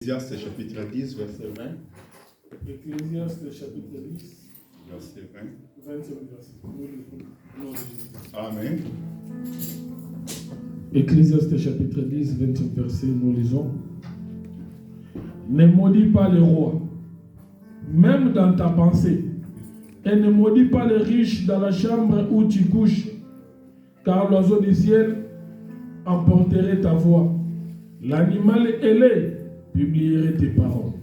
Ecclésiaste chapitre 10, verset 20. Ecclésiaste chapitre 10, Verset 20. 20e verset. Nom de Jésus. Amen. Ecclésiaste chapitre 10, 20e verset, nous lisons. Ne maudis pas le roi, même dans ta pensée, et ne maudis pas les riches dans la chambre où tu couches, car l'oiseau du ciel emporterait ta voix. L'animal ailé publierait tes paroles.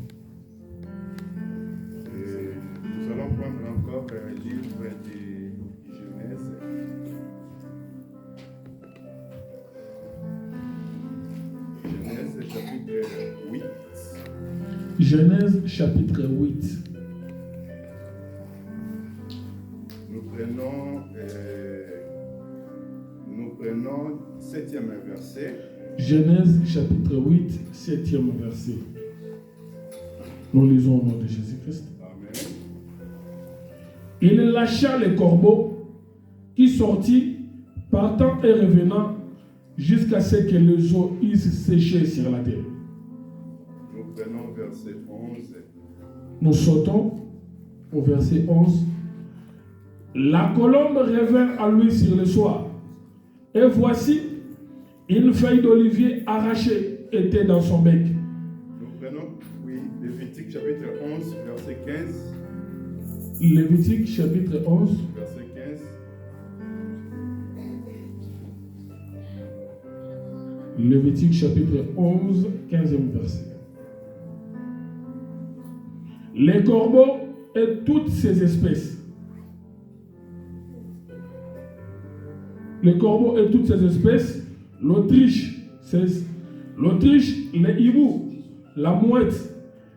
Nous allons prendre encore un livre de Genèse. Genèse chapitre 8. Genèse chapitre 8. Nous prenons 7e verset. Genèse chapitre 8, 7e verset. Nous lisons au nom de Jésus-Christ. Amen. Il lâcha les corbeaux qui sortit, partant et revenant, jusqu'à ce que les eaux eussent séché sur la terre. Nous prenons verset 11. Nous sautons au verset 11. La colombe revint à lui sur le soir, et voici, une feuille d'olivier arrachée était dans son bec. Nous prenons, Lévitique chapitre 11, verset 15. Lévitique chapitre 11, Verset 15. Lévitique chapitre 11, 15e verset. Les corbeaux et toutes ces espèces. Les corbeaux et toutes ces espèces. L'Autriche, les hiboux, la mouette,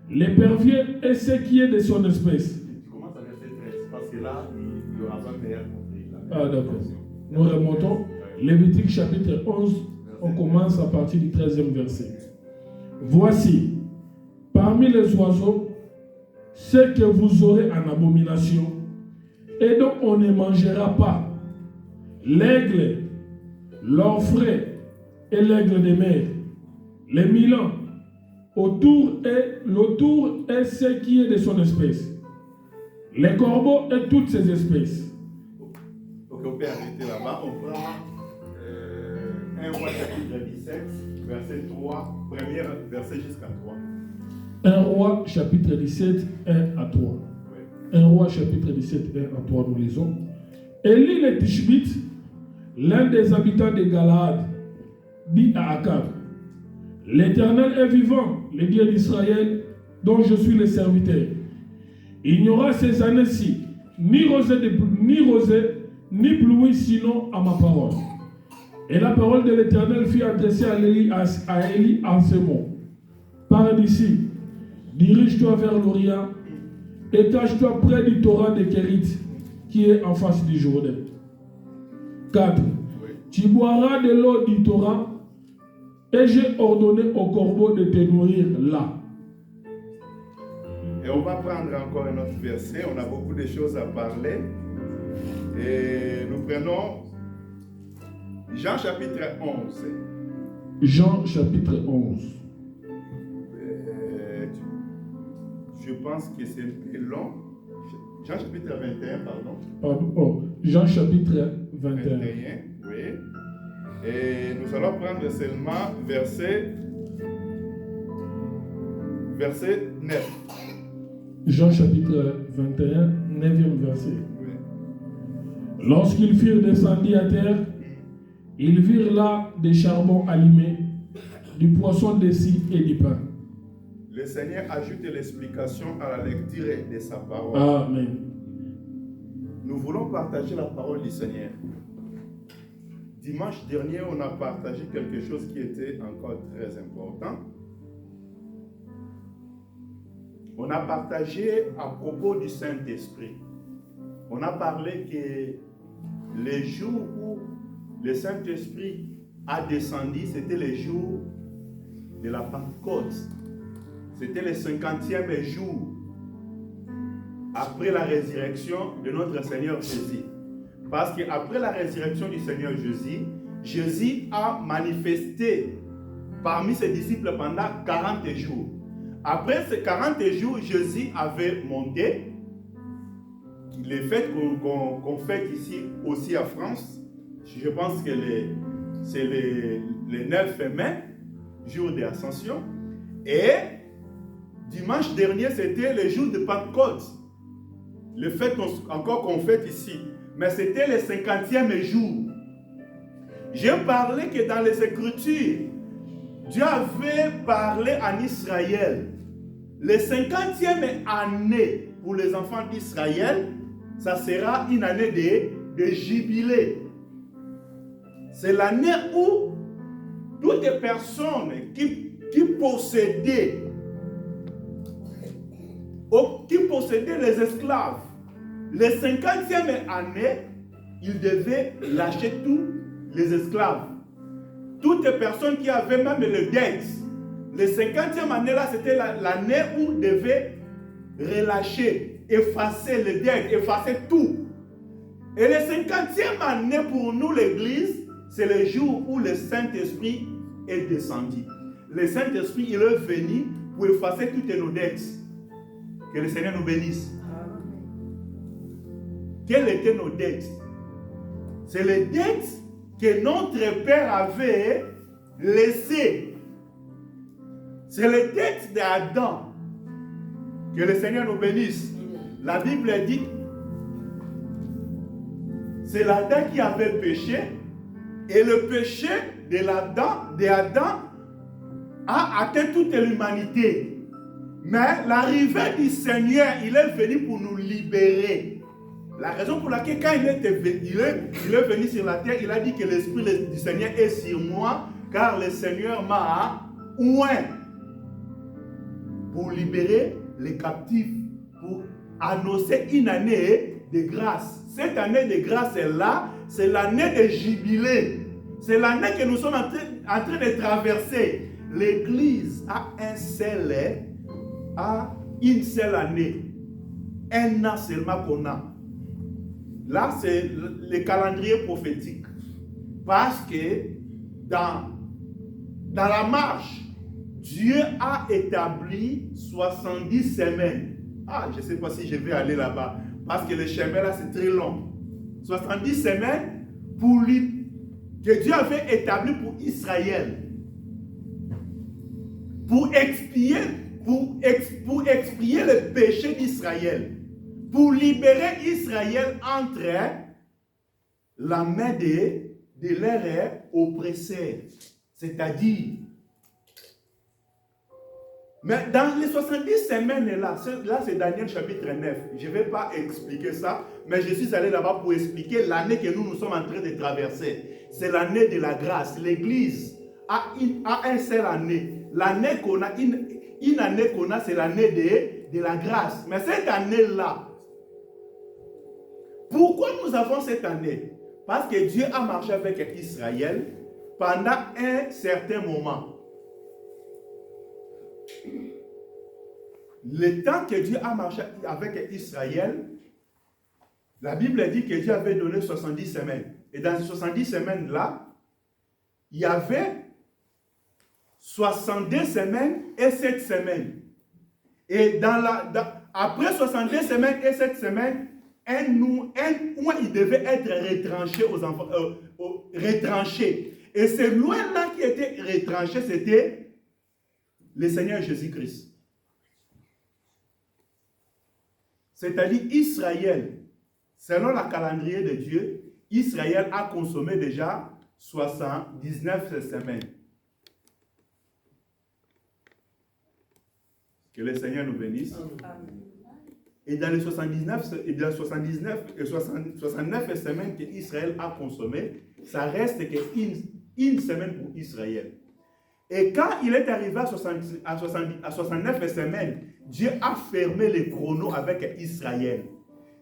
l'épervier et ce qui est de son espèce. Tu commences à verset 13, parce que là, il y aura un meilleur compris. Ah d'accord. Nous remontons. Lévitique chapitre 11, on commence à partir du 13e verset. Voici, parmi les oiseaux, ce que vous aurez en abomination, et dont on ne mangera pas, l'aigle, l'orfraie et l'aigle des mers, les milans, l'autour et ce qui est de son espèce, les corbeaux et toutes ces espèces. Ok, on peut arrêter là-bas. On prend 1 Roi chapitre 17, verset 3, premier verset jusqu'à 3. 1 Roi chapitre 17, 1 à 3. Oui. 1 Roi chapitre 17, 1 à 3, nous lisons. Élie le Tishbite, l'un des habitants de Galaad, dit à Akab, l'Éternel est vivant, le Dieu d'Israël, dont je suis le serviteur. Il n'y aura ces années-ci ni rosée, ni pluie, sinon à ma parole. Et la parole de l'Éternel fut adressée à Élie en ces mots. Pars d'ici, dirige-toi vers l'Orient, et cache-toi près du torrent de Kérit, qui est en face du Jourdain. 4. Tu boiras de l'eau du torrent, et j'ai ordonné aux corbeaux de te nourrir là. Et on va prendre encore un autre verset. On a beaucoup de choses à parler. Et nous prenons Jean chapitre 11. Jean chapitre 11. Je pense que c'est un peu long. Jean chapitre 21, pardon. Pardon. Jean chapitre 21. Oui. Et nous allons prendre seulement verset 9. Jean chapitre 21, 9e verset. Oui. Lorsqu'ils furent descendus à terre, ils virent là des charbons allumés, du poisson dessus et du pain. Le Seigneur ajoute l'explication à la lecture de sa parole. Amen. Nous voulons partager la parole du Seigneur. Dimanche dernier, on a partagé quelque chose qui était encore très important. On a partagé à propos du Saint-Esprit. On a parlé que les jours où le Saint-Esprit a descendu, c'était les jours de la Pentecôte. C'était le 50e jour après la résurrection de notre Seigneur Jésus. Parce qu'après la résurrection du Seigneur Jésus, Jésus a manifesté parmi ses disciples pendant 40 jours. Après ces 40 jours, Jésus avait monté. Les fêtes qu'on fête ici aussi en France, je pense que c'est le 9 mai, jour de l'Ascension. Et dimanche dernier, c'était le jour de Pentecôte. Le fête qu'on fête ici. Mais c'était le 50e jour. J'ai parlé que dans les Écritures, Dieu avait parlé en Israël. Le 50e année pour les enfants d'Israël, ça sera une année de jubilé. C'est l'année où toutes les personnes qui possédaient les esclaves, les 50e année, ils devaient lâcher tous les esclaves. Toutes les personnes qui avaient même les dettes, les 50e année là, c'était l'année où ils devaient relâcher, effacer les dettes, effacer tout. Et le 50e année pour nous, l'Église, c'est le jour où le Saint-Esprit est descendu. Le Saint-Esprit, il est venu pour effacer toutes nos dettes. Que le Seigneur nous bénisse. Quelles étaient nos dettes? C'est les dettes que notre Père avait laissées. C'est les dettes d'Adam. Que le Seigneur nous bénisse. La Bible dit, c'est l'Adam qui avait péché, et le péché d'Adam a atteint toute l'humanité. Mais l'arrivée du Seigneur, il est venu pour nous libérer. La raison pour laquelle quand il est venu sur la terre, il a dit que l'Esprit du Seigneur est sur moi, car le Seigneur m'a oint pour libérer les captifs, pour annoncer une année de grâce. Cette année de grâce est là, c'est l'année de jubilé. C'est l'année que nous sommes en train de traverser. L'Église a une seule année. Un an seulement qu'on a. Là, c'est le calendrier prophétique. Parce que dans la marche, Dieu a établi 70 semaines. Je ne sais pas si je vais aller là-bas. Parce que le chemin là, c'est très long. 70 semaines que Dieu avait établi pour Israël. Pour expier le péché d'Israël. Pour libérer Israël entre la main de leurs oppresseurs. C'est-à-dire, mais dans les 70 semaines là c'est Daniel chapitre 9. Je ne vais pas expliquer ça, mais je suis allé là-bas pour expliquer l'année que nous sommes en train de traverser. C'est l'année de la grâce. L'Église a une seule année. L'année qu'on a, une année qu'on a, c'est l'année de la grâce. Mais cette année-là, pourquoi nous avons cette année? Parce que Dieu a marché avec Israël pendant un certain moment. Le temps que Dieu a marché avec Israël, la Bible dit que Dieu avait donné 70 semaines. Et dans ces 70 semaines-là, il y avait 62 semaines et 7 semaines. Et après 62 semaines et 7 semaines, il devait être retranché aux enfants, retranché. Et ce loin-là qui était retranché, c'était le Seigneur Jésus-Christ. C'est-à-dire Israël, selon le calendrier de Dieu, Israël a consommé déjà 79 semaines. Que le Seigneur nous bénisse. Amen. Et dans les 69 semaines qu'Israël a consommées, ça reste qu'une semaine pour Israël. Et quand il est arrivé à 69 semaines, Dieu a fermé les chronos avec Israël.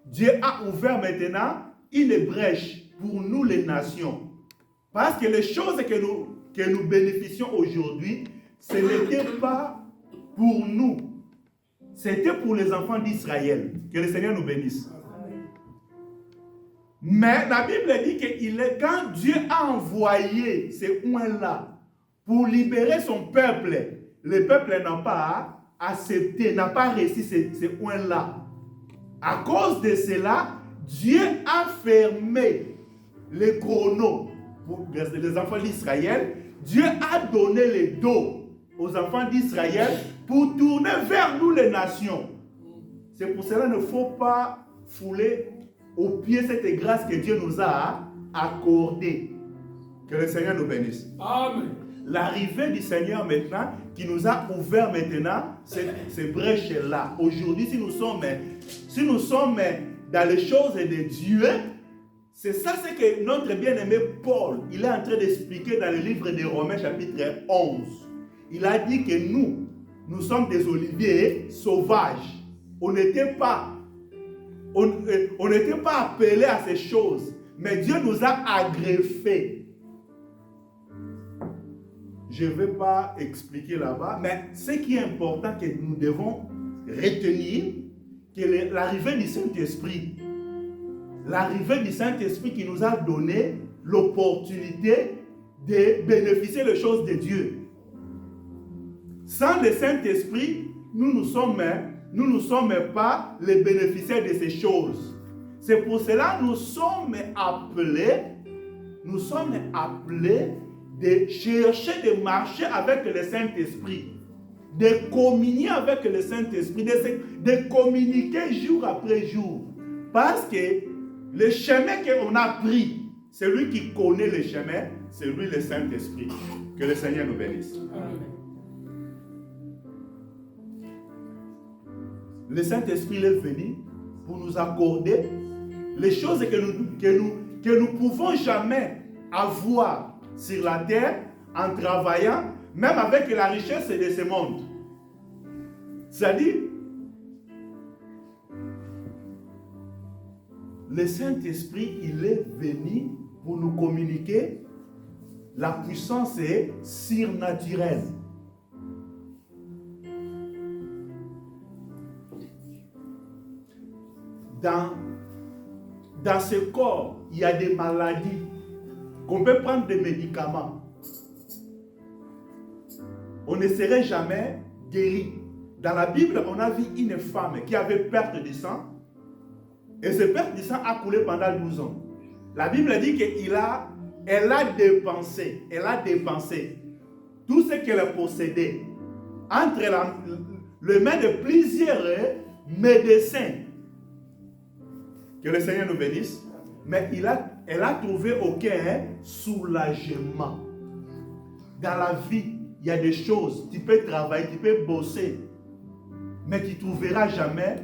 Dieu a ouvert maintenant une brèche pour nous les nations. Parce que les choses que nous bénéficions aujourd'hui, ce n'était pas pour nous. C'était pour les enfants d'Israël. Que le Seigneur nous bénisse. Mais la Bible dit que quand Dieu a envoyé ces oins-là pour libérer son peuple, le peuple n'a pas accepté, n'a pas réussi ces points-là. À cause de cela, Dieu a fermé les chronos pour les enfants d'Israël. Dieu a donné le dos aux enfants d'Israël pour tourner vers nous les nations. C'est pour cela qu'il ne faut pas fouler au pied cette grâce que Dieu nous a accordée. Que le Seigneur nous bénisse. Amen. L'arrivée du Seigneur maintenant, qui nous a ouvert maintenant ces brèches-là. Aujourd'hui, si nous sommes dans les choses de Dieu, c'est ça ce que notre bien-aimé Paul, il est en train d'expliquer dans le livre de Romains chapitre 11. Il a dit que nous sommes des oliviers sauvages. On n'était pas appelés à ces choses, mais Dieu nous a agreffés. Je ne vais pas expliquer là-bas, mais ce qui est important que nous devons retenir, que l'arrivée du Saint-Esprit, qui nous a donné l'opportunité de bénéficier des choses de Dieu. Sans le Saint-Esprit, nous ne sommes pas les bénéficiaires de ces choses. C'est pour cela que nous sommes appelés de chercher de marcher avec le Saint-Esprit, de communier avec le Saint-Esprit, de communiquer jour après jour. Parce que le chemin qu'on a pris, celui qui connaît le chemin, c'est lui le Saint-Esprit. Que le Seigneur nous bénisse. Amen. Le Saint-Esprit est venu pour nous accorder les choses que nous pouvons jamais avoir sur la terre en travaillant, même avec la richesse de ce monde. C'est-à-dire, le Saint-Esprit, il est venu pour nous communiquer la puissance surnaturelle. Dans ce corps, il y a des maladies qu'on peut prendre des médicaments. On ne serait jamais guéri. Dans la Bible, on a vu une femme qui avait perte de sang. Et cette perte de sang a coulé pendant 12 ans. La Bible dit qu'elle a dépensé tout ce qu'elle possédait entre les mains de plusieurs médecins. Que le Seigneur nous bénisse. Mais elle a trouvé aucun soulagement. Dans la vie, il y a des choses, tu peux travailler, tu peux bosser, mais tu ne trouveras jamais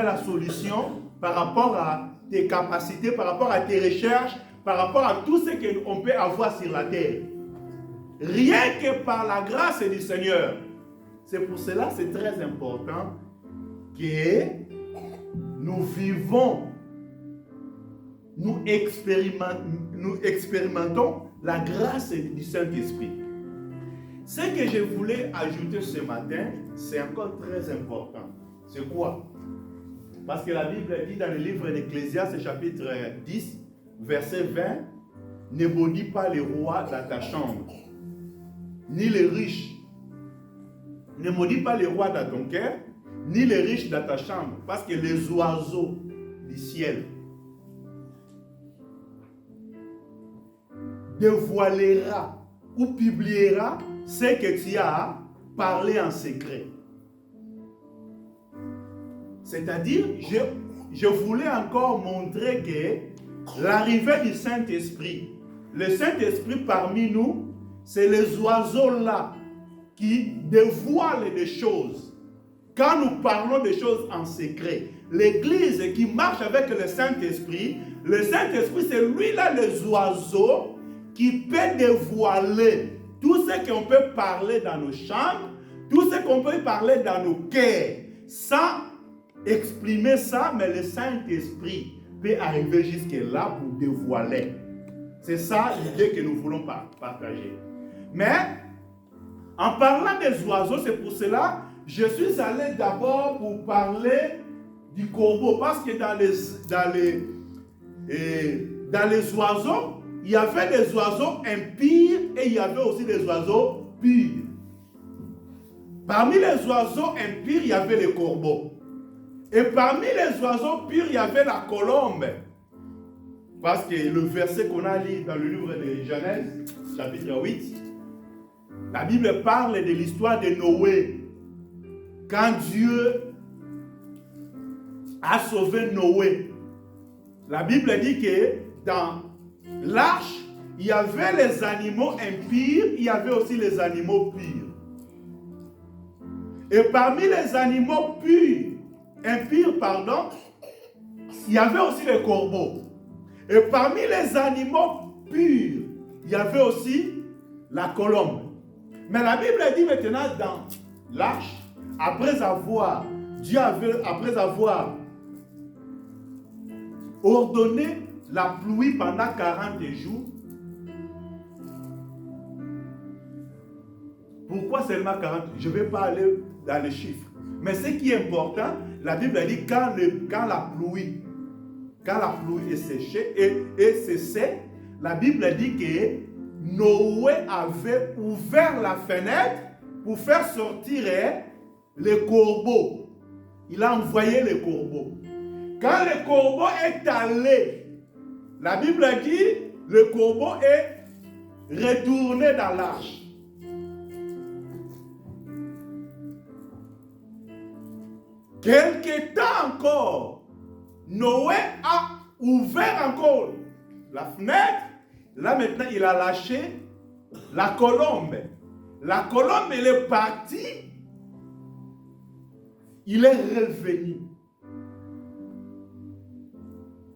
la solution par rapport à tes capacités, par rapport à tes recherches, par rapport à tout ce qu'on peut avoir sur la terre. Rien que par la grâce du Seigneur. C'est pour cela que c'est très important que nous vivons, nous expérimentons la grâce du Saint-Esprit. Ce que je voulais ajouter ce matin, c'est encore très important. C'est quoi? Parce que la Bible dit dans le livre d'Ecclésiaste, chapitre 10, verset 20, ne maudis pas les rois dans ta chambre, ni les riches. Ne maudis pas les rois dans ton cœur, ni les riches dans ta chambre, parce que les oiseaux du ciel dévoilera ou publiera ce que tu as parlé en secret. C'est-à-dire, je voulais encore montrer que l'arrivée du Saint-Esprit, le Saint-Esprit parmi nous, c'est les oiseaux là qui dévoilent des choses. Quand nous parlons des choses en secret, l'Église qui marche avec le Saint-Esprit, c'est lui-là, les oiseaux, qui peut dévoiler tout ce qu'on peut parler dans nos chambres, tout ce qu'on peut parler dans nos cœurs, sans exprimer ça, mais le Saint-Esprit peut arriver jusque-là pour dévoiler. C'est ça l'idée que nous voulons partager. Mais, en parlant des oiseaux, c'est pour cela je suis allé d'abord pour parler du corbeau, parce que dans les oiseaux, il y avait des oiseaux impurs et il y avait aussi des oiseaux purs. Parmi les oiseaux impurs, il y avait les corbeaux. Et parmi les oiseaux purs, il y avait la colombe. Parce que le verset qu'on a lu dans le livre de Genèse, chapitre 8, la Bible parle de l'histoire de Noé. Quand Dieu a sauvé Noé, la Bible dit que dans l'arche, il y avait les animaux impurs, il y avait aussi les animaux purs. Et parmi les animaux impurs, il y avait aussi les corbeaux. Et parmi les animaux purs, il y avait aussi la colombe. Mais la Bible dit maintenant dans l'arche, après avoir ordonné la pluie pendant 40 jours. Pourquoi seulement 40? Je ne vais pas aller dans les chiffres. Mais ce qui est important, la Bible dit quand la pluie est séchée et cessée, la Bible dit que Noé avait ouvert la fenêtre pour faire sortir les corbeaux. Il a envoyé les corbeaux. Quand le corbeau est allé, la Bible dit le corbeau est retourné dans l'arche. Quelque temps encore, Noé a ouvert encore la fenêtre. Là maintenant, il a lâché la colombe. La colombe, elle est partie. Il est revenu.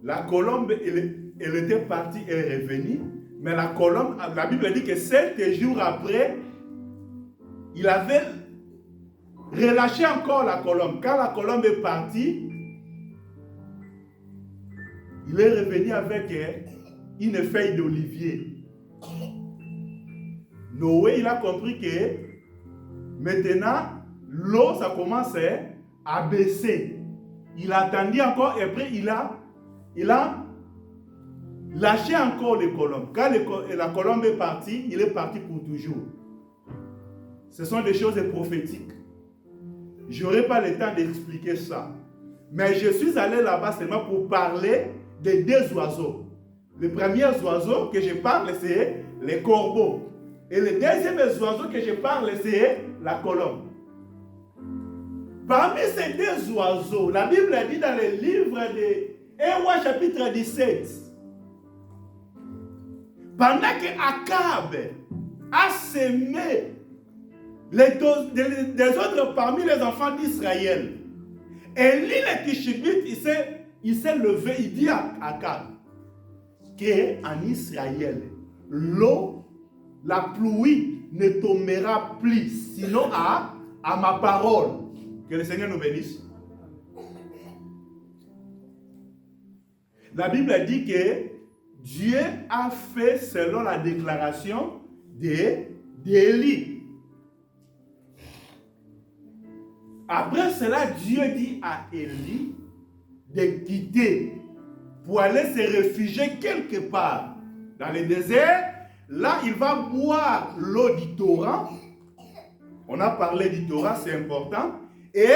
La colombe, elle était partie, elle est revenue. Mais la colombe, la Bible dit que 7 jours après, il avait relâché encore la colombe. Quand la colombe est partie, il est revenu avec une feuille d'olivier. Noé, il a compris que maintenant, l'eau, ça commence à baisser. Il attendit encore et après, il a lâché encore les colombes. Quand la colombe est partie, il est parti pour toujours. Ce sont des choses prophétiques. Je n'aurai pas le temps d'expliquer ça. Mais je suis allé là-bas seulement pour parler des 2 oiseaux. Le premier oiseau que je parle, c'est les corbeaux. Et le deuxième oiseau que je parle, c'est la colombe. Parmi ces 2 oiseaux, la Bible dit dans le livre de Rois chapitre 17, pendant que Akab a semé des autres parmi les enfants d'Israël, Élie le Tishbite, il s'est levé, il dit à Akab qu'en Israël, l'eau, la pluie ne tombera plus, sinon à ma parole. Que le Seigneur nous bénisse. La Bible dit que Dieu a fait selon la déclaration d'Élie. Après cela, Dieu dit à Élie de quitter pour aller se réfugier quelque part dans le désert. Là, il va boire l'eau du torrent. On a parlé du torrent, c'est important. Et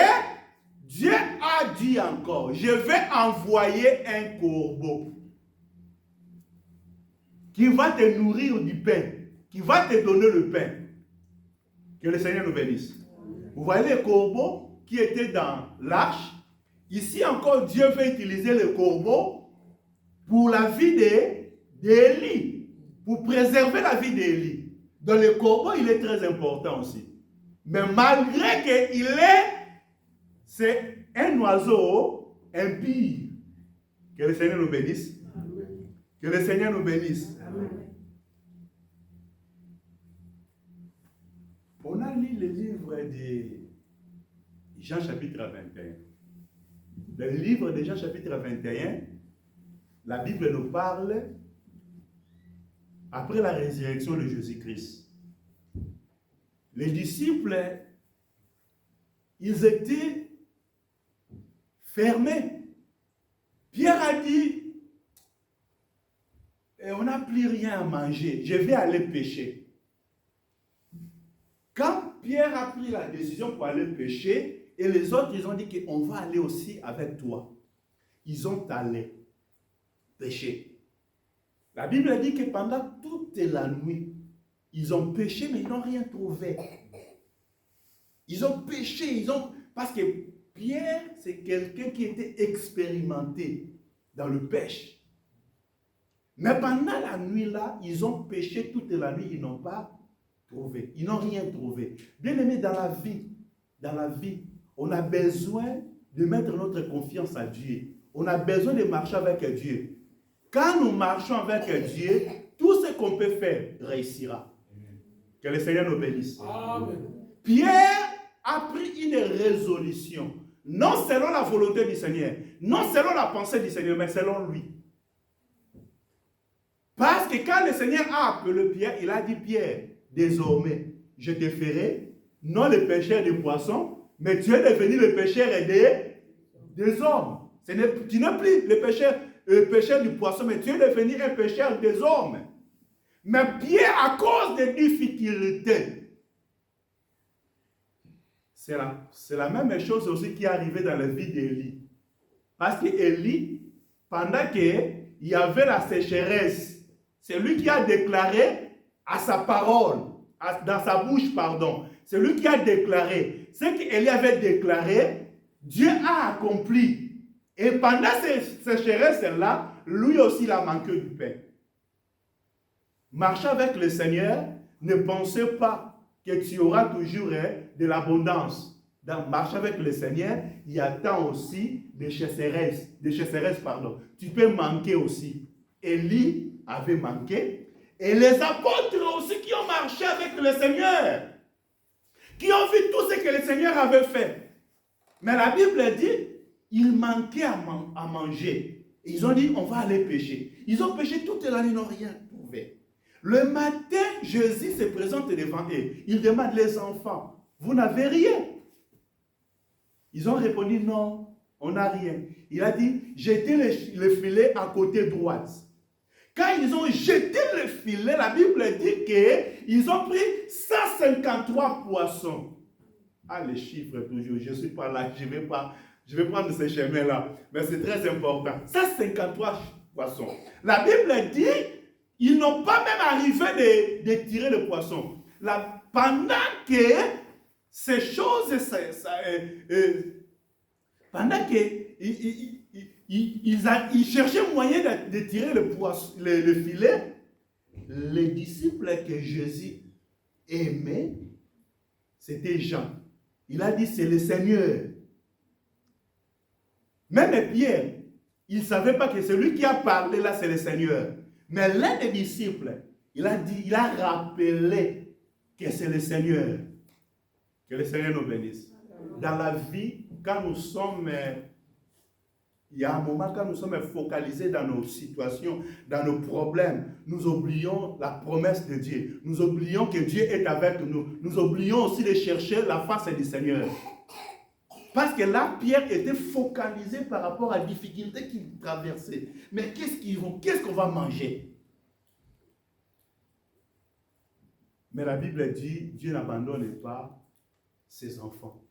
Dieu a dit encore, je vais envoyer un corbeau qui va te nourrir du pain, qui va te donner le pain. Que le Seigneur nous bénisse. Vous voyez les corbeaux qui étaient dans l'arche. Ici encore, Dieu veut utiliser le corbeau pour la vie d'Élie, pour préserver la vie d'Élie. Donc le corbeau, il est très important aussi. Mais malgré c'est un oiseau impie. Que le Seigneur nous bénisse. Amen. Que le Seigneur nous bénisse. Amen. On a lu le livre de Jean chapitre 21. Dans le livre de Jean chapitre 21, la Bible nous parle après la résurrection de Jésus-Christ. Les disciples, ils étaient fermés. Pierre a dit, on n'a plus rien à manger, je vais aller pêcher. Quand Pierre a pris la décision pour aller pêcher et les autres, ils ont dit qu'on va aller aussi avec toi. Ils ont allé pêcher. La Bible dit que pendant toute la nuit, ils ont pêché, mais ils n'ont rien trouvé. Ils ont pêché, parce que Pierre, c'est quelqu'un qui était expérimenté dans le pêche. Mais pendant la nuit là, ils ont pêché toute la nuit, ils n'ont pas trouvé. Ils n'ont rien trouvé. Bien aimé, dans la vie, on a besoin de mettre notre confiance à Dieu. On a besoin de marcher avec Dieu. Quand nous marchons avec Dieu, tout ce qu'on peut faire réussira. Que le Seigneur nous bénisse. Amen. Pierre a pris une résolution, non selon la volonté du Seigneur, non selon la pensée du Seigneur, mais selon lui. Parce que quand le Seigneur a appelé Pierre, il a dit: Pierre, désormais, je te ferai non le pêcheur de poissons, mais tu es devenu le pêcheur des hommes. Tu n'es plus le pêcheur du poisson, mais tu es devenu un pêcheur des hommes. Mais Pierre, à cause des difficultés, c'est la même chose aussi qui est arrivée dans la vie d'Élie. Parce qu'Élie, pendant qu'il y avait la sécheresse, c'est lui qui a déclaré à sa parole, dans sa bouche, pardon, c'est lui qui a déclaré. Ce qu'Élie avait déclaré, Dieu a accompli. Et pendant ces sécheresses-là, lui aussi, il a manqué du pain. Marcher avec le Seigneur, ne pensez pas que tu auras toujours de l'abondance. Dans marcher avec le Seigneur, il y a tant aussi de sécheresses, Tu peux manquer aussi. Élie avait manqué. Et les apôtres aussi qui ont marché avec le Seigneur, qui ont vu tout ce que le Seigneur avait fait. Mais la Bible dit, il manquait à manger. Et ils ont dit, on va aller pêcher. Ils ont pêché toute la nuit, ils n'ont rien trouvé. Le matin, Jésus se présente devant eux. Il demande: les enfants, vous n'avez rien? Ils ont répondu: non, on n'a rien. Il a dit: jetez le filet à côté droite. Quand ils ont jeté le filet, la Bible dit qu'ils ont pris 153 poissons. Ah, les chiffres toujours, je ne suis pas là, je vais prendre ce chemin-là. Mais c'est très important. 153 poissons. La Bible dit, ils n'ont pas même arrivé de tirer le poisson. Pendant que ces choses, pendant que ils cherchaient moyen de tirer le filet, les disciples que Jésus aimait, c'était Jean. Il a dit: c'est le Seigneur. Même Pierre, il ne savait pas que celui qui a parlé là, c'est le Seigneur. Mais l'un des disciples, il a rappelé que c'est le Seigneur. Que le Seigneur nous bénisse. Dans la vie, quand nous sommes, il y a un moment quand nous sommes focalisés dans nos situations, dans nos problèmes, nous oublions la promesse de Dieu. Nous oublions que Dieu est avec nous. Nous oublions aussi de chercher la face du Seigneur. Parce que là, Pierre était focalisé par rapport à la difficulté qu'il traversait. Mais qu'est-ce qu'on va manger? Mais la Bible dit, Dieu n'abandonne pas ses enfants.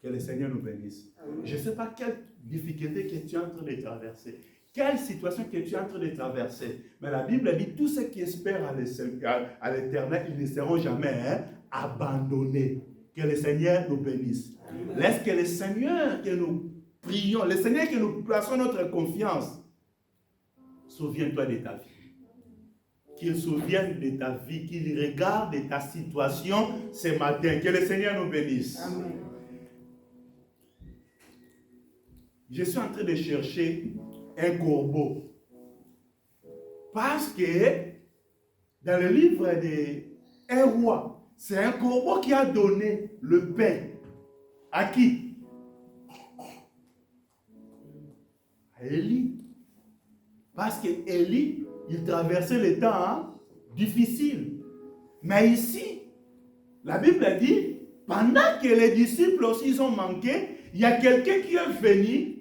Que le Seigneur nous bénisse. Je ne sais pas quelle difficulté que tu es en train de traverser. Quelle situation que tu es en train de traverser. Mais la Bible dit, tous ceux qui espèrent à l'Éternel, ils ne seront jamais abandonnés. Que le Seigneur nous bénisse. Laisse que le Seigneur que nous prions, le Seigneur que nous plaçons notre confiance, souviens-toi de ta vie. Qu'il souvienne de ta vie, qu'il regarde ta situation ce matin. Que le Seigneur nous bénisse. Amen. Je suis en train de chercher un corbeau. Parce que dans le livre d'un roi, c'est un corbeau qui a donné le pain. À qui? À Élie. Parce que Élie, il traversait les temps difficiles. Mais ici, la Bible dit, pendant que les disciples aussi ils ont manqué, il y a quelqu'un qui est venu,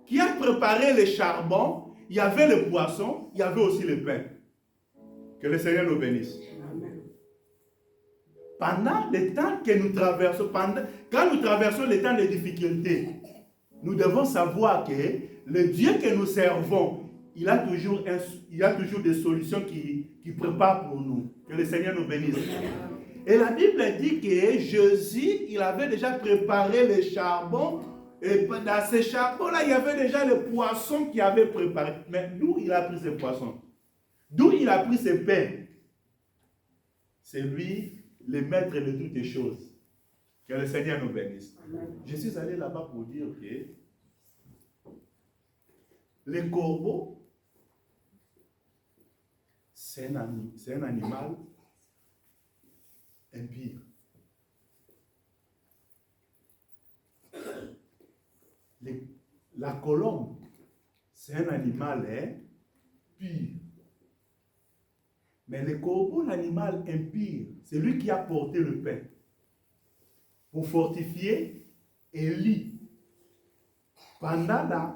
qui a préparé le charbon, il y avait le poisson, il y avait aussi le pain. Que le Seigneur nous bénisse. Amen. pendant le temps que nous traversons, quand nous traversons les temps de difficultés, nous devons savoir que le Dieu que nous servons, il a toujours des solutions qui prépare pour nous. Que le Seigneur nous bénisse. Et la Bible dit que Jésus, il avait déjà préparé le charbon. Et dans ces charbons-là, il y avait déjà le poisson qui avait préparé. Mais d'où il a pris ce poisson? D'où il a pris ce pain? C'est lui, le maître de toutes les choses. Que le Seigneur nous bénisse. Je suis allé là-bas pour dire que les corbeaux, c'est un animal impur. La colombe, c'est un animal pur. Mais le corbeau, l'animal impur, c'est lui qui a porté le pain pour fortifier Élie pendant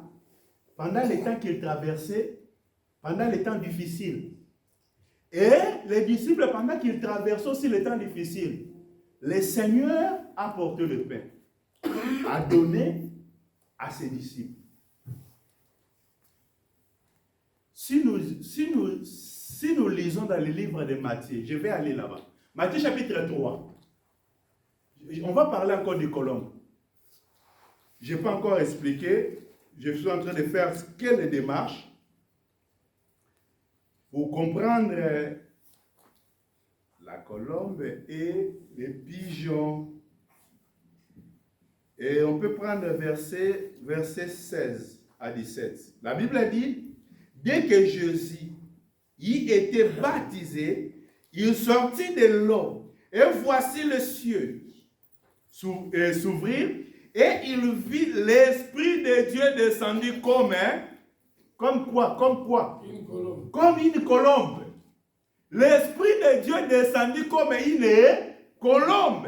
les temps qu'il traversait, pendant les temps difficiles. Et les disciples, pendant qu'ils traversent aussi les temps difficiles, le Seigneur a porté le pain, a donné à ses disciples. Si nous lisons dans le livre de Matthieu, je vais aller là-bas. Matthieu chapitre 3. On va parler encore des colombes. Je n'ai pas encore expliqué. Je suis en train de faire quelle démarche pour comprendre la colombe et les pigeons. Et on peut prendre verset 16 à 17. La Bible dit, dès que Jésus y était baptisé, il sortit de l'eau. Et voici le ciel s'ouvrir. Et il vit l'Esprit de Dieu descendu comme quoi? Une colombe. Comme une colombe. L'Esprit de Dieu descendu comme une colombe.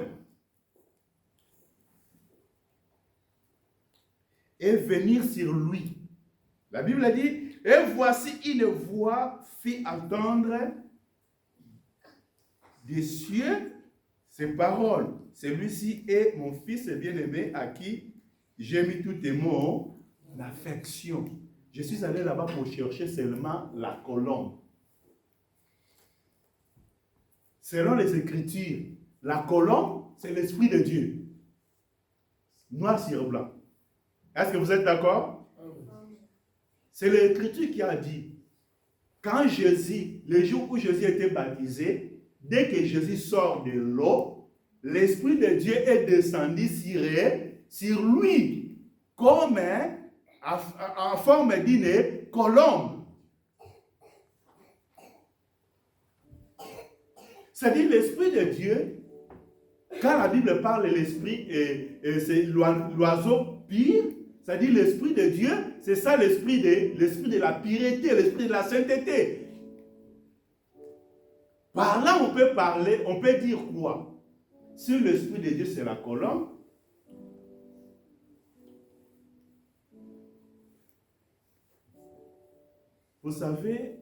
Et venir sur lui. La Bible dit, et voici une voix fit entendre des cieux ces paroles. Celui-ci est mon fils bien-aimé à qui j'ai mis tout mon affection. Je suis allé là-bas pour chercher seulement la colombe. Selon les Écritures, la colombe, c'est l'Esprit de Dieu. Noir sur blanc. Est-ce que vous êtes d'accord? C'est l'Écriture qui a dit, quand Jésus, le jour où Jésus était baptisé, dès que Jésus sort de l'eau, l'Esprit de Dieu est descendu sur lui, comme en forme d'une colombe. C'est-à-dire l'Esprit de Dieu, quand la Bible parle de l'Esprit, c'est l'oiseau pire, c'est-à-dire l'Esprit de Dieu, c'est ça l'esprit de la pureté, l'Esprit de la sainteté. Par là, on peut dire quoi? Si l'Esprit de Dieu, c'est la colombe, vous savez,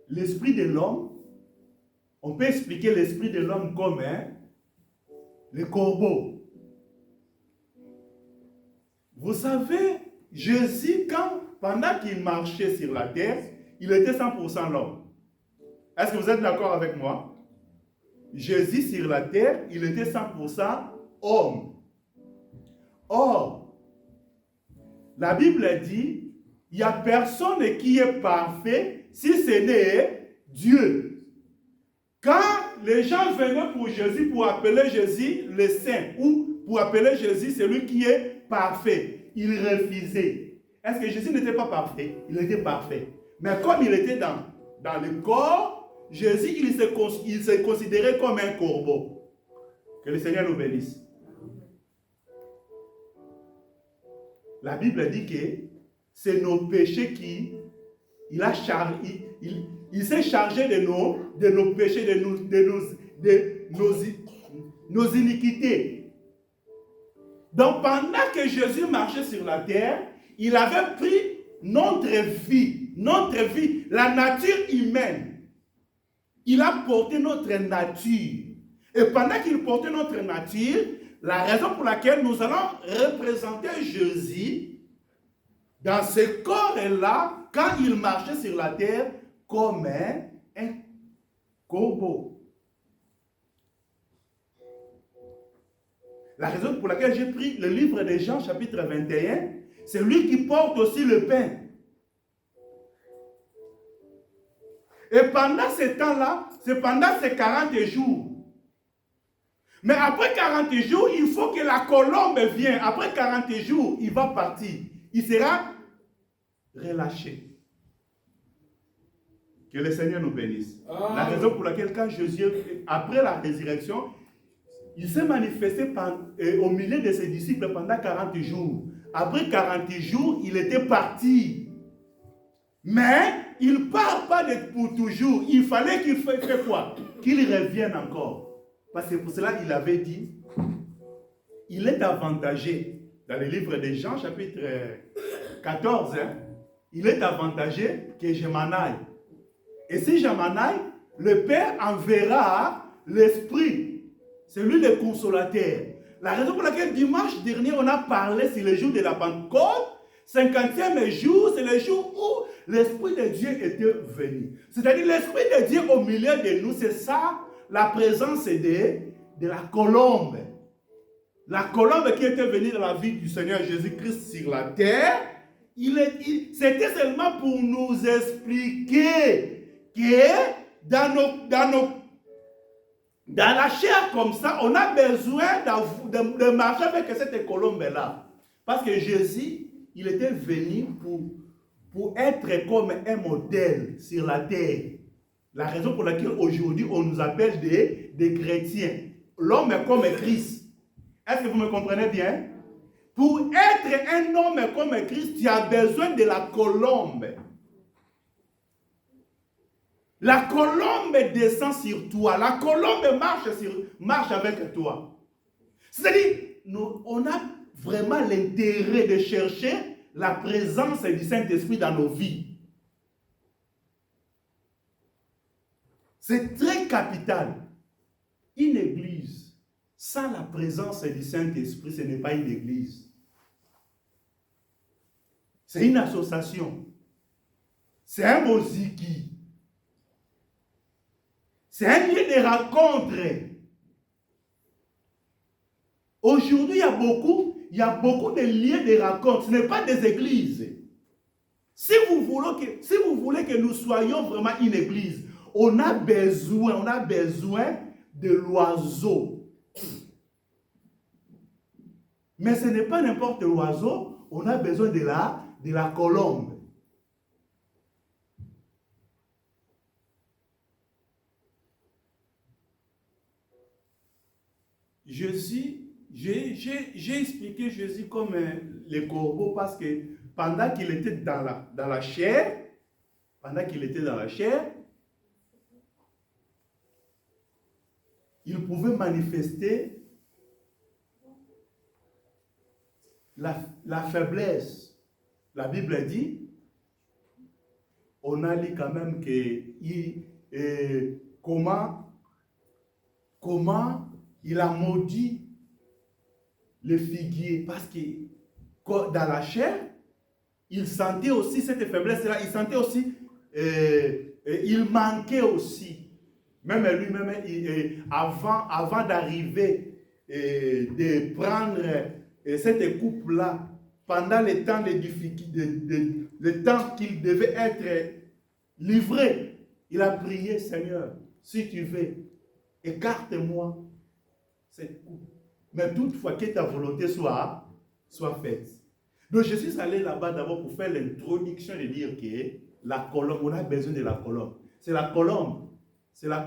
l'esprit de l'homme, on peut expliquer l'esprit de l'homme comme le corbeau. Vous savez, Jésus, pendant qu'il marchait sur la terre, il était 100% l'homme. Est-ce que vous êtes d'accord avec moi? Jésus sur la terre, il était 100% homme. Or, la Bible dit, il n'y a personne qui est parfait si ce n'est Dieu. Quand les gens venaient pour Jésus, pour appeler Jésus le Saint, ou pour appeler Jésus celui qui est parfait, il refusait. Est-ce que Jésus n'était pas parfait? Il était parfait. Mais comme il était dans le corps, Jésus, il se considérait comme un corbeau. Que le Seigneur nous bénisse. La Bible dit que c'est nos péchés il s'est chargé de nos péchés, de nos iniquités. Donc pendant que Jésus marchait sur la terre, il avait pris notre vie, la nature humaine. il a porté notre nature. Et pendant qu'il portait notre nature, la raison pour laquelle nous allons représenter Jésus dans ce corps-là, quand il marchait sur la terre, comme un corbeau. La raison pour laquelle j'ai pris le livre de Jean, chapitre 21, c'est lui qui porte aussi le pain. Et pendant ce temps-là, c'est pendant ces 40 jours. Mais après 40 jours, il faut que la colombe vienne. Après 40 jours, il va partir. Il sera relâché. Que le Seigneur nous bénisse. La raison pour laquelle quand Jésus, après la résurrection, il s'est manifesté au milieu de ses disciples pendant 40 jours. Après 40 jours, il était parti. Mais il ne part pas pour toujours. Il fallait qu'il fasse quoi? Qu'il revienne encore. Parce que pour cela, il avait dit, il est avantagé, dans le livre de Jean, chapitre 14, il est avantagé que je m'en aille. Et si je m'en aille, le Père enverra l'Esprit. C'est lui le consolateur. La raison pour laquelle dimanche dernier, on a parlé sur le jour de la Pentecôte, 50e jour, c'est le jour où l'Esprit de Dieu était venu. C'est-à-dire l'Esprit de Dieu au milieu de nous, c'est ça, la présence de la colombe. La colombe qui était venue dans la vie du Seigneur Jésus-Christ sur la terre, c'était seulement pour nous expliquer que dans la chair comme ça, on a besoin de marcher avec cette colombe-là. Parce que Jésus, il était venu pour être comme un modèle sur la terre. La raison pour laquelle aujourd'hui on nous appelle des chrétiens. L'homme est comme Christ. Est-ce que vous me comprenez bien? Pour être un homme comme Christ, tu as besoin de la colombe. La colombe descend sur toi. La colombe marche avec toi. C'est-à-dire, on a vraiment l'intérêt de chercher la présence du Saint-Esprit dans nos vies. C'est très capital. Une église, sans la présence du Saint-Esprit, ce n'est pas une église. C'est une association. C'est un moziki. C'est un lieu de rencontre. Aujourd'hui, il y a beaucoup de lieux de rencontre. Ce n'est pas des églises. Si vous voulez que nous soyons vraiment une église, on a besoin de l'oiseau. Mais ce n'est pas n'importe l'oiseau, on a besoin de la colombe. Jésus, j'ai expliqué Jésus comme le corbeau parce que pendant qu'il était dans la chair, il pouvait manifester la faiblesse. La Bible dit, on a lu quand même comment il a maudit le figuier, parce que dans la chair, il sentait aussi cette faiblesse-là, il sentait aussi, il manquait aussi. Même lui-même, avant d'arriver de prendre cette coupe-là, pendant le temps le temps qu'il devait être livré, il a prié, Seigneur, si tu veux, écarte-moi cette coupe. Mais toutefois, que ta volonté soit faite. Donc je suis allé là-bas d'abord pour faire l'introduction de dire que la colombe, on a besoin de la colombe. C'est la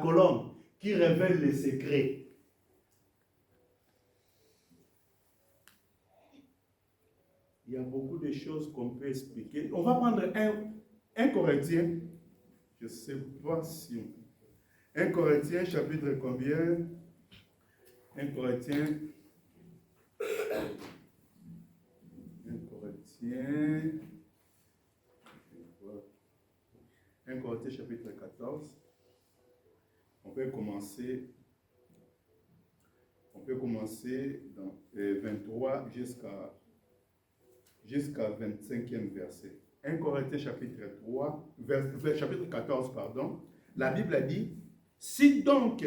colombe qui révèle les secrets. Il y a beaucoup de choses qu'on peut expliquer. On va prendre un Corinthiens. Je ne sais pas si on... 1 Corinthiens, chapitre combien? 1 Corinthiens. 1 Corinthiens, chapitre 14. On peut commencer dans 23 jusqu'à 25e verset. 1 Corinthiens chapitre 14, pardon. La Bible a dit, si donc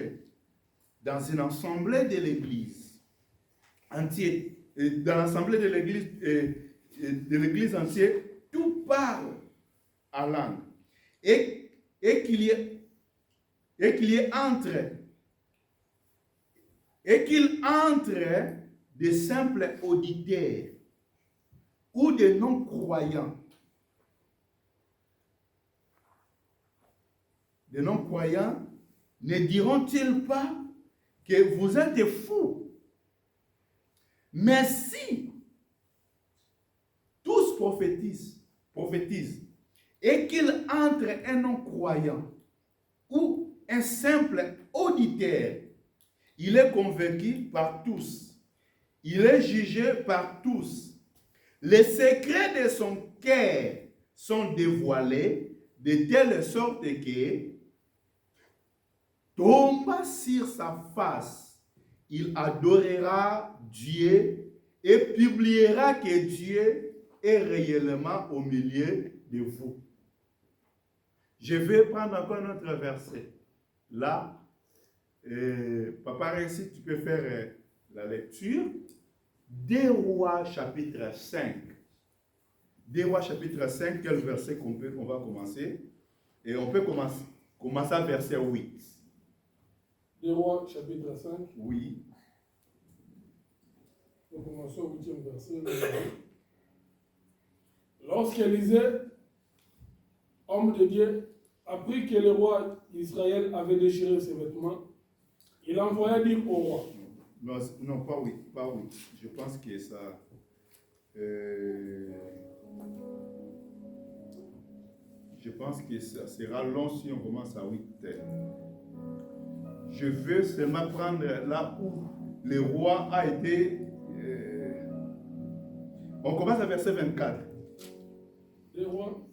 dans une assemblée de l'Église entière, dans l'assemblée de l'Église entière, tout parle en langue, et qu'il entre des simples auditeurs ou des non-croyants. Des non-croyants ne diront-ils pas que vous êtes fous? Mais si tous prophétisent, et qu'il entre un non-croyant ou un simple auditeur, il est convaincu par tous, il est jugé par tous. Les secrets de son cœur sont dévoilés de telle sorte que, tombant sur sa face, il adorera Dieu et publiera que Dieu est réellement au milieu de vous. Je vais prendre encore un autre verset. Là, Papa, si tu peux faire la lecture. 2 Rois chapitre 5. 2 Rois chapitre 5, quel verset on va commencer? Et on peut commencer à verset 8. 2 Rois chapitre 5. Oui. On commence au 8e verset. Lorsqu'Élisée, homme de Dieu, apprit que le roi d'Israël avait déchiré ses vêtements, il envoya dire au roi. Non, pas oui. Je pense que ça... je pense que ça sera long si on commence à 8. Je veux seulement prendre là où le roi a été... on commence à verset 24. 2 Rois.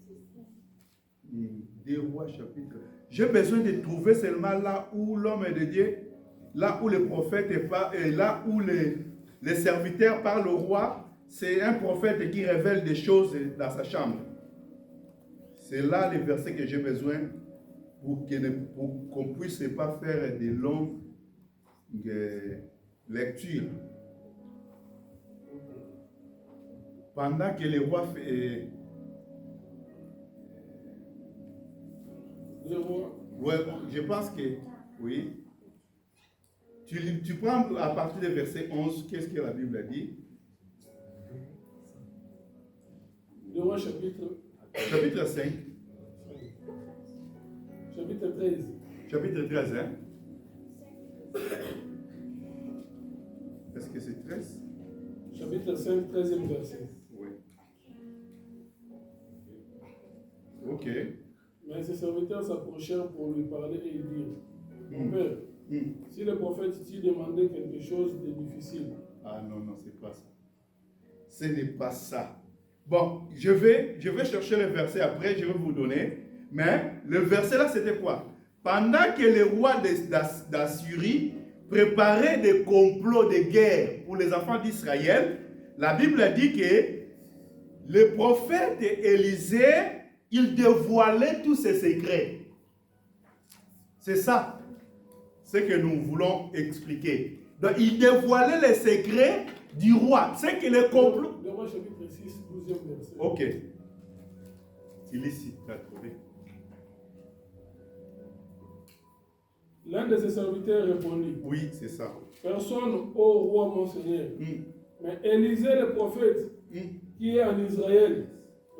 2 Rois chapitre. J'ai besoin de trouver seulement là où l'homme de Dieu, là où le prophète est pas, et là où les serviteurs parlent au roi, c'est un prophète qui révèle des choses dans sa chambre. C'est là le verset que j'ai besoin pour qu'on ne puisse pas faire de longues lectures. Pendant que le roi fait... Ouais, je pense que... Oui. Tu prends à partir du verset 11, qu'est-ce que la Bible a dit? 2 Rois chapitre 5. Chapitre 13. Chapitre 13, hein? Est-ce que c'est 13? Chapitre 5, 13e verset. Oui. Ok. Mais ses serviteurs s'approchèrent pour lui parler et lui dire, mon père, si le prophète t'y demandait quelque chose de difficile. Ah non, c'est pas ça. Ce n'est pas ça. Bon, je vais chercher le verset après, je vais vous donner. Mais le verset là, c'était quoi? Pendant que le roi d'Assyrie préparait des complots de guerre pour les enfants d'Israël, la Bible a dit que le prophète Élisée, il dévoilait tous ses secrets. C'est ça, ce que nous voulons expliquer. Donc, il dévoilait les secrets du roi. C'est que le complot... Le roi chapitre 6, 12e verset. Ok. Il est ici, tu as trouvé. L'un de ses serviteurs répondit. Oui, c'est ça. Personne, ô roi mon Seigneur. Mais Élisée le prophète, qui est en Israël,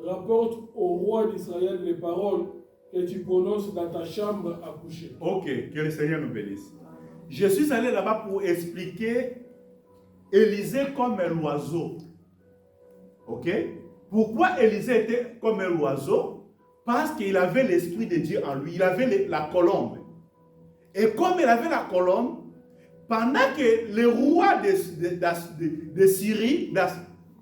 rapporte au roi d'Israël les paroles que tu prononces dans ta chambre à coucher. Ok, que le Seigneur nous bénisse. Je suis allé là-bas pour expliquer Élisée comme un oiseau. Ok? Pourquoi Élisée était comme un oiseau? Parce qu'il avait l'Esprit de Dieu en lui. Il avait la colombe. Et comme il avait la colombe, pendant que le roi de Syrie,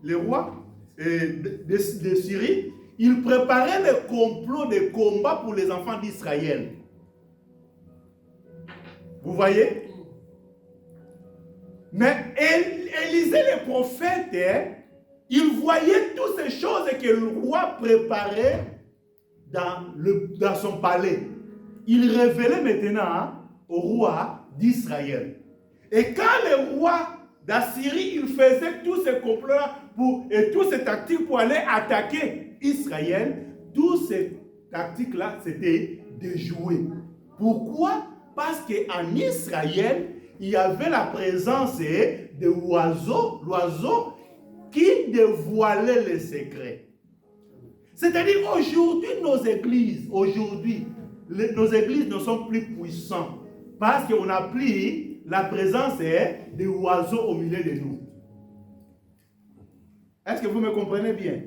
le roi de Syrie, il préparait le complot de combat pour les enfants d'Israël. Vous voyez? Mais Élisée le prophète, il voyait toutes ces choses que le roi préparait dans son palais. Il révélait maintenant au roi d'Israël. Et quand le roi d'Assyrie, il faisait tous ces complots et toutes ces tactiques pour aller attaquer Israël, toutes ces tactiques-là, c'était déjoué. Pourquoi? Parce qu'en Israël, il y avait la présence de l'oiseau qui dévoilait les secrets. C'est-à-dire aujourd'hui, nos églises ne sont plus puissantes parce qu'on a pris la présence des oiseaux au milieu de nous. Est-ce que vous me comprenez bien?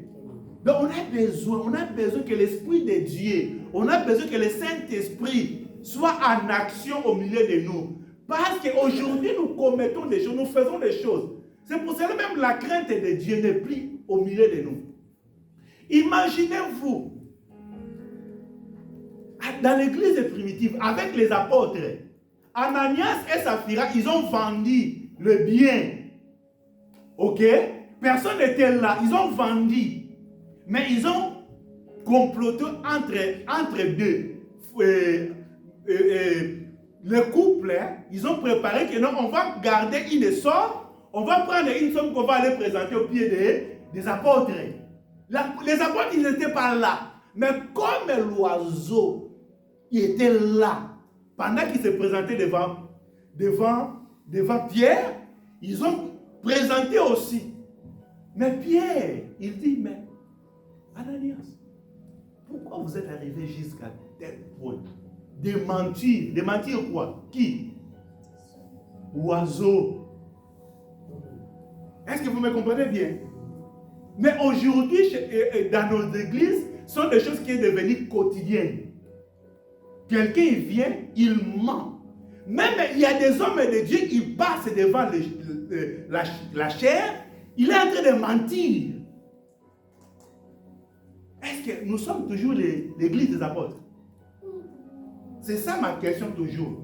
Donc on a besoin que l'Esprit de Dieu, on a besoin que le Saint-Esprit soit en action au milieu de nous. Parce qu'aujourd'hui, nous commettons des choses, nous faisons des choses. C'est pour cela même la crainte de Dieu n'est plus au milieu de nous. Imaginez-vous, dans l'église primitive, avec les apôtres, Ananias et Saphira, ils ont vendu le bien. Ok? Personne n'était là. Ils ont vendu. Mais ils ont comploté entre deux. Le couple, ils ont préparé que non, on va garder une somme, on va prendre une somme qu'on va aller présenter au pied des apôtres. Les apôtres, ils n'étaient pas là. Mais comme l'oiseau, il était là, pendant qu'il se présentait devant Pierre, ils ont présenté aussi. Mais Pierre, il dit, mais Ananias, pourquoi vous êtes arrivé jusqu'à tel point de mentir? De mentir quoi? Qui? Oiseau. Est-ce que vous me comprenez bien? Mais aujourd'hui, dans nos églises, ce sont des choses qui sont devenues quotidiennes. Quelqu'un vient, il ment. Même il y a des hommes de Dieu, ils passent devant la chair, il est en train de mentir. Est-ce que nous sommes toujours l'église des apôtres? C'est ça ma question toujours.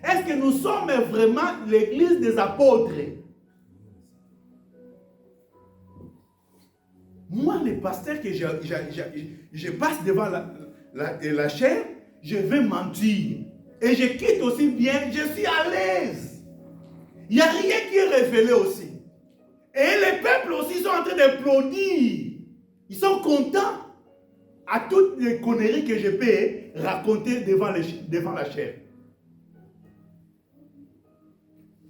Est-ce que nous sommes vraiment l'église des apôtres? Moi, les pasteurs que je passe devant la chair, je vais mentir. Et je quitte aussi bien, je suis à l'aise. Il n'y a rien qui est révélé aussi. Et les peuples aussi sont en train d'applaudir. Ils sont contents à toutes les conneries que je peux raconter devant la chair.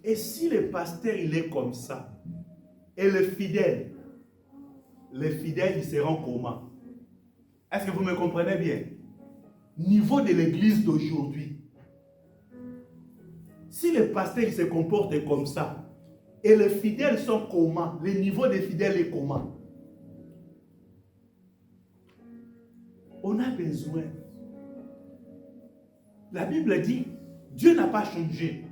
Et si le pasteur il est comme ça, et les fidèles ils seront comment? Est-ce que vous me comprenez bien? Niveau de l'église d'aujourd'hui, si le pasteur il se comporte comme ça, et les fidèles sont comment? Le niveau des fidèles est comment? On a besoin. La Bible dit, Dieu n'a pas changé.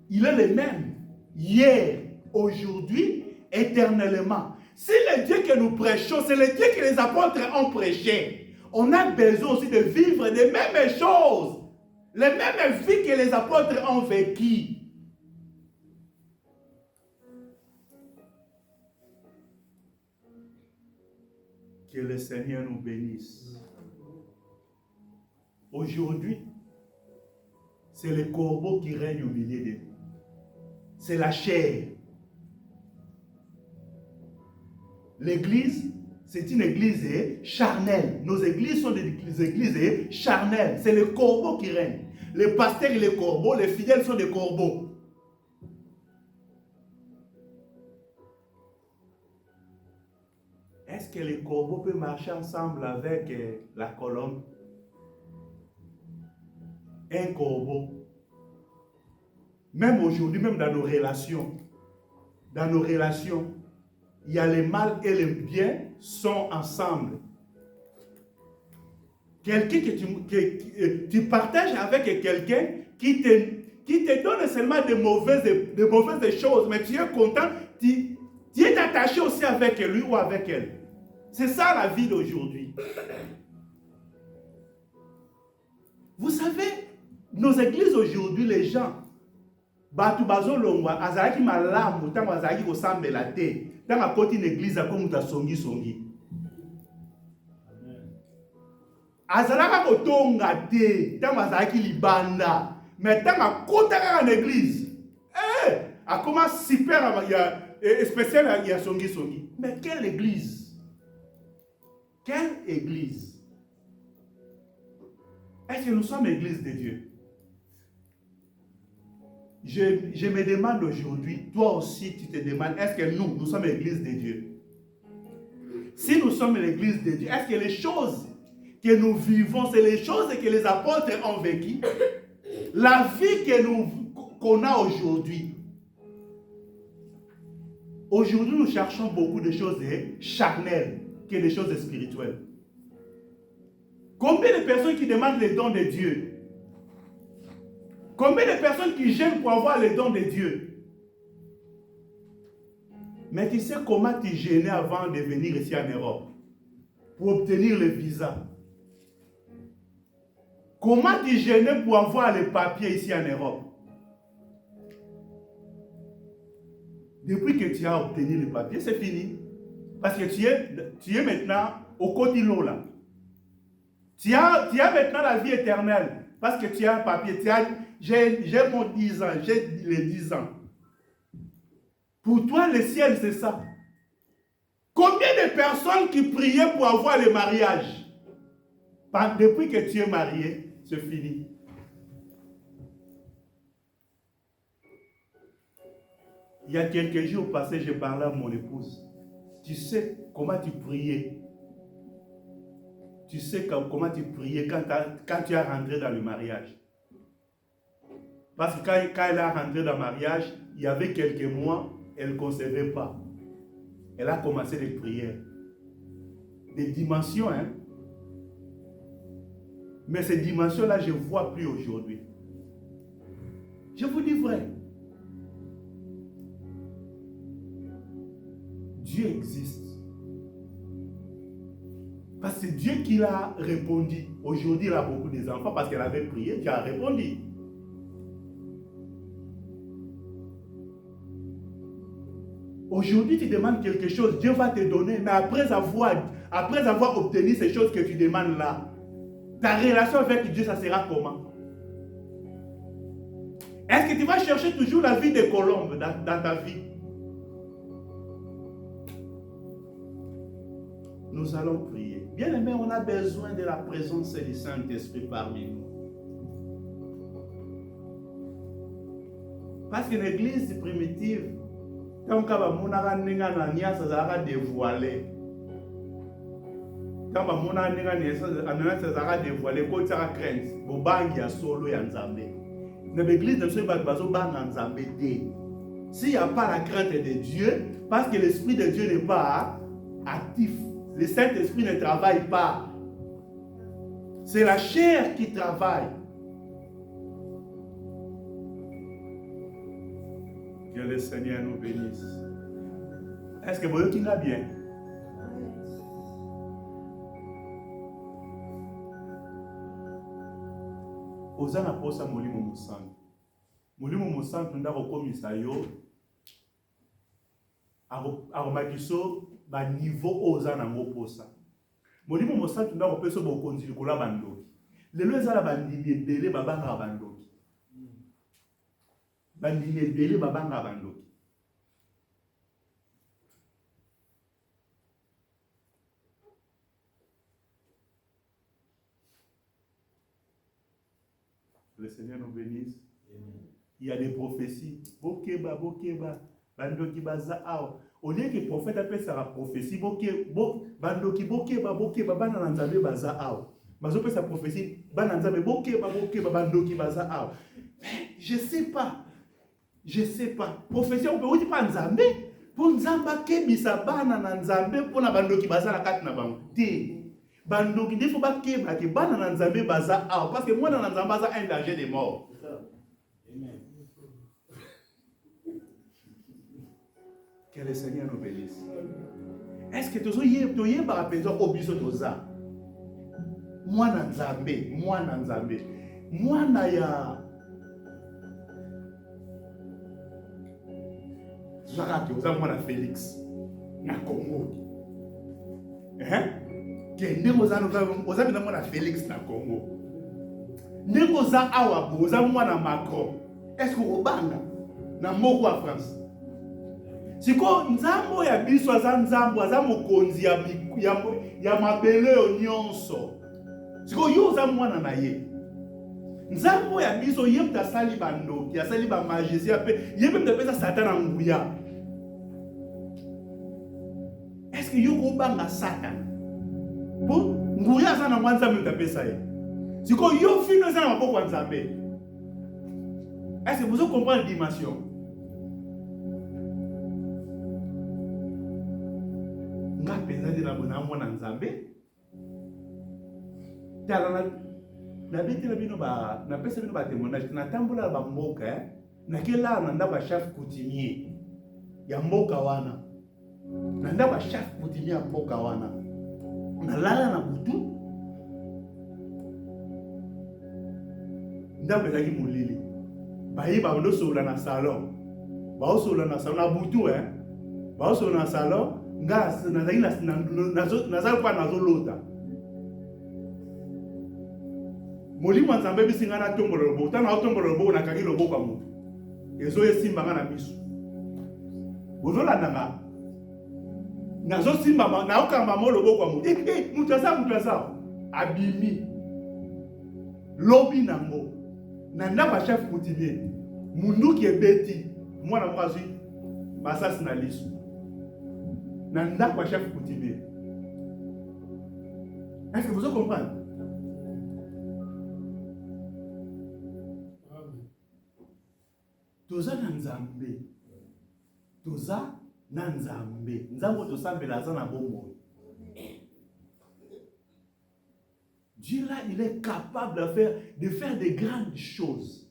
Il est le même. Hier, aujourd'hui, éternellement. Si le Dieu que nous prêchons, c'est le Dieu que les apôtres ont prêché, on a besoin aussi de vivre les mêmes choses. Les mêmes vies que les apôtres ont vécues. Que le Seigneur nous bénisse. Aujourd'hui, c'est le corbeau qui règne au milieu de nous. C'est la chair. L'église, c'est une église charnelle. Nos églises sont des églises charnelles. C'est le corbeau qui règne. Les pasteurs et les corbeaux, les fidèles sont des corbeaux. Est-ce que les corbeaux peuvent marcher ensemble avec la colombe? Un corbeau. Même aujourd'hui, même dans nos relations, il y a le mal et le bien sont ensemble. Quelqu'un que tu partages avec quelqu'un qui te donne seulement de mauvaises choses, mais tu es content, tu es attaché aussi avec lui ou avec elle. C'est ça la vie d'aujourd'hui. Vous savez, nos églises aujourd'hui, les gens, Batu bazolongwa azalaki malamu tango azalaki kosambela te. Tango akoti une église akomuta songi. Azalaka kotonga te tango azalaki libanda. Mais tango akotaka na église, akoma super spécial ya songi. Mais quelle église? Quelle église? Est-ce que nous sommes l'église de Dieu? Je me demande aujourd'hui, toi aussi tu te demandes, est-ce que nous sommes l'église de Dieu? Si nous sommes l'église de Dieu, est-ce que les choses que nous vivons, c'est les choses que les apôtres ont vécues? La vie qu'on a aujourd'hui. Aujourd'hui, nous cherchons beaucoup de choses charnelles que des choses spirituelles. Combien de personnes qui demandent les dons de Dieu? Combien de personnes qui gênent pour avoir les dons de Dieu? Mais tu sais comment tu gênais avant de venir ici en Europe pour obtenir le visa? Comment tu gênais pour avoir les papiers ici en Europe? Depuis que tu as obtenu les papiers, c'est fini. Parce que tu es maintenant au quotidien là. Tu as maintenant la vie éternelle. Parce que tu as un papier. J'ai mon 10 ans, j'ai les 10 ans. Pour toi, le ciel, c'est ça. Combien de personnes qui priaient pour avoir le mariage? Depuis que tu es marié, c'est fini. Il y a quelques jours passés, je parlais à mon épouse. Tu sais comment tu priais? Tu sais comment tu priais quand tu es rentré dans le mariage? Parce que quand elle a rentré dans le mariage, il y avait quelques mois, elle ne concevait pas. Elle a commencé des prières. Des dimensions, hein? Mais ces dimensions-là, je ne vois plus aujourd'hui. Je vous dis vrai. Dieu existe. Parce que c'est Dieu qui l'a répondu. Aujourd'hui, il a beaucoup d'enfants parce qu'elle avait prié, Dieu a répondu. Aujourd'hui, tu demandes quelque chose, Dieu va te donner, mais après avoir obtenu ces choses que tu demandes là, ta relation avec Dieu, ça sera comment? Est-ce que tu vas chercher toujours la vie des colombes dans ta vie? Nous allons prier. Bien aimé, on a besoin de la présence du Saint-Esprit parmi nous. Parce que l'église primitive, quand on a dévoilé, quand on a dévoilé, quand on a crainte, on a solo et Nzambe. Dans l'église, ne se bat pas Nzambe. S'il n'y a pas la crainte de Dieu, parce que l'Esprit de Dieu n'est pas actif, le Saint-Esprit ne travaille pas. C'est la chair qui travaille. Que le Seigneur nous bénisse. Est-ce que vous êtes bien? Ozana posa molimo musantu. Molimo musantu ndako komisa yo. Aromakiso ba niveau ozana ngo posa. Molimo musantu ndako peso bokonzi likola bandoki. Lelo ezala bandimi ebele babanga bandoki. Bandimi ebele babanga bandoki. Le Seigneur nous bénisse. Amen. Il y a des prophéties. Bokeba, bandoki baza ao. Au lieu que le prophète appelle ça la prophétie, bandoki bokeba, bana nzambe baza ao. Mazo appelle sa prophétie, bana nzambe bokeba, bandoki baza ao. Mais je sais pas. Prophétie on peut dire pas nzambe. Pour nzamba kebisa bana na nzambe pour na bandoki baza la kati na bango. Bandoki il faut pas que bana na nzambe baza ao parce que moi na nzamba baza un danger de mort. Amen. Que le Seigneur nous bénisse. Est-ce que tu as par rapport au biso toza? Moi na nzambe. Moi na ya Zaka oza mwana Félix na Congo. Kende oza mina mwana Félix na Congo. Ndenge oza awa bo oza mwana Macron. Est-ce que obanga na moko wa France? Siko nzambo ya biso aza nzambo aza mokonzi ya mabele nyonso. Siko yo oza mwana na ye. Nzambo ya biso ye mta sali bandoki, asali ba magie pe ye mta pesa Satan nguya. Est-ce que yo obanga Satan? Bon, nguya sana mwanza mta pesa ye. Siko yo fino sana maboko wa Nzambe. Est-ce que vous comprenez la dimension? Nga penza de la bona mwana Nzambe. Tala na beti la bino ba na pesa bino ba témoignage na tambola ba mboka na kela na ndaba chef coutumier ya mboka wana. Na ndaba chef coutumier ya mboka wana. Na lala na butu. Ndaba ezaki molili. Bayi ba ndo sola na salon. Ba sola na salon na butu ba sola na salon ngas na zaki na za kwa nazo lota. Molimo Nzambe bisinga na tombola lobo, tana tombola lobo na kaki lobo kwa mutu. Ezo yesimba nga na biso. Bozola nanga. Nazo simba na okamba mo lobo kwa mutu. Mutu asa abimi. Lobi nango. Na ndaba chef coutumier. Munduki ebeti mwana mwazi basasi na liso. Na ndaba chef coutumier. Est-ce que vous comprenez? Toza na Nzambe. Toza na Nzambe. Nzambe tosambela aza na bomoi. Dieu là, il est capable de faire de grandes choses.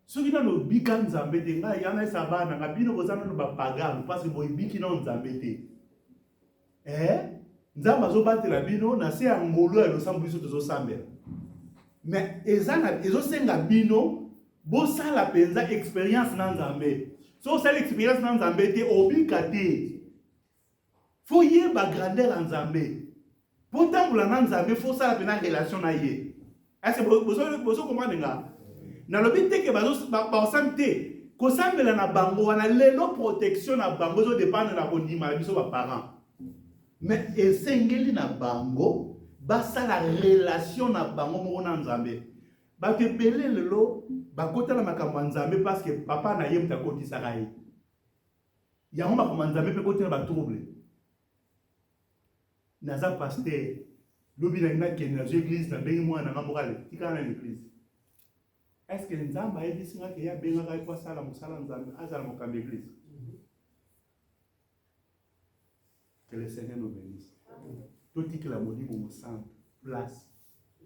Ce qui est le bika Nzambe te nga yana sabana nga bino bozana no ba pagan parce que boy biki na Nzambe te. Nzambe azobatela bino na se ya ngolo ya losambo biso tozo sambela. Mais ezana ezosenga bino bosa la penza expérience na Nzambe. So ça l'expérience na Nzambe te obika te. Faut yeba grandeur en Nzambe. Pourtant la na Nzambe faut ça la pena relation na ye. Est-ce que bozo comprendre nga? Na lobi te ke bazo ba santé. Ko sambela na bango wana lelo protection na bango zo dépendre na kondima biso ba parents. Mais esengeli na bango basa la relation na bango mo na Nzambe. Ba te belé lelo bakota na makambo Nzambe parce que papa na ye mtakoti sakai. Ya ngoma ko Nzambe pe koti na ba trouble. Naza pasteur lobi na kena église na bengi mwana na mokale tika na l'église. Est-ce que Nzambe a dit singa ke ya benga ka kwa sala musala Nzambe azala mokambe église? Que le Seigneur nous bénisse. Tout dit que la modi mo centre place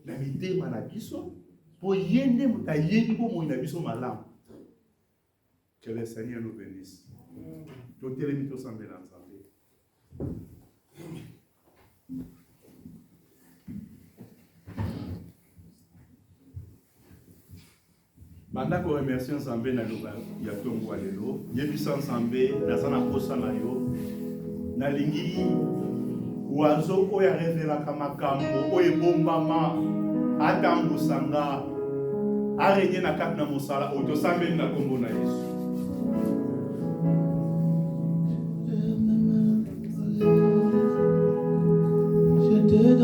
na mitema na biso pour yende mutayebi po mo na biso malamu. Que le Seigneur nous bénisse. Tout télémi to semble ensemble. Banda ko remercier Nzambe na loba ya tongo lelo yebisa Nzambe nazana posa na yo nalingi wazo oyo arevelaka makambo oyo ebombama atambusanga arenye na kati na mosala oyo tosambeli na kombo na Yesu. J'étais